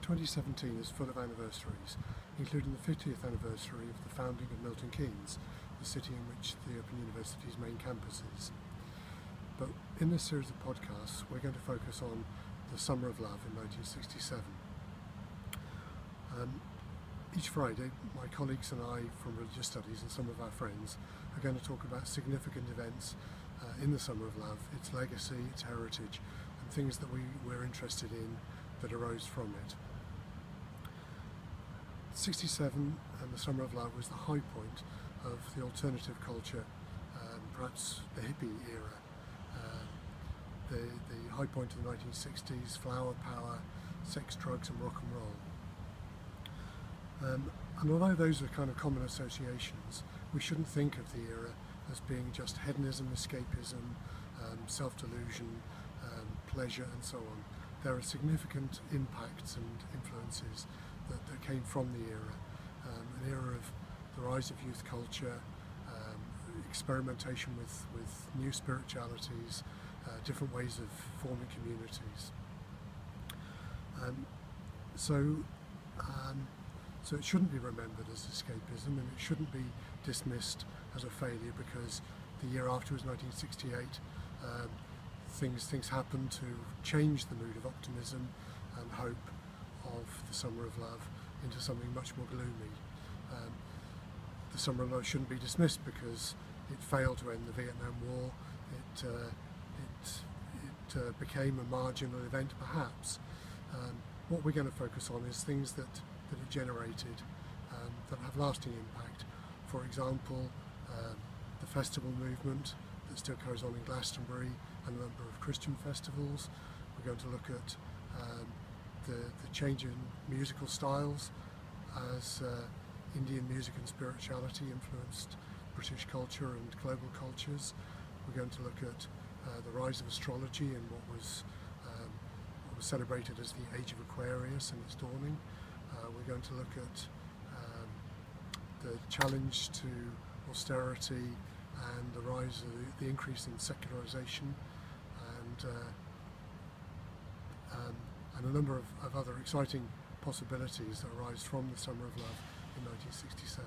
2017 is full of anniversaries, including the 50th anniversary of the founding of Milton Keynes, the city in which the Open University's main campus is. But in this series of podcasts, we're going to focus on the Summer of Love in 1967. Each Friday, my colleagues and I from Religious Studies and some of our friends are going to talk about significant events in the Summer of Love, its legacy, its heritage, and things that we're interested in that arose from it. 67 and the Summer of Love was the high point of the alternative culture, perhaps the hippie era, the high point of the 1960s, flower power, sex, drugs and rock and roll. And although those are kind of common associations, we shouldn't think of the era as being just hedonism, escapism, self-delusion, pleasure and so on. There are significant impacts and influences that came from the era, an era of the rise of youth culture, experimentation with new spiritualities, different ways of forming communities. So it shouldn't be remembered as escapism, and it shouldn't be dismissed as a failure because the year after was 1968. Things happened to change the mood of optimism and hope of the Summer of Love into something much more gloomy. The Summer of Love shouldn't be dismissed because it failed to end the Vietnam War. It became a marginal event, perhaps. What we're going to focus on is things that it generated that have lasting impact. For example, the festival movement that still goes on in Glastonbury and a number of Christian festivals. We're going to look at the change in musical styles as Indian music and spirituality influenced British culture and global cultures. We're going to look at the rise of astrology and what was celebrated as the Age of Aquarius and its dawning. We're going to look at the challenge to austerity and the rise of the increase in secularization and a number of other exciting possibilities that arise from the Summer of Love in 1967.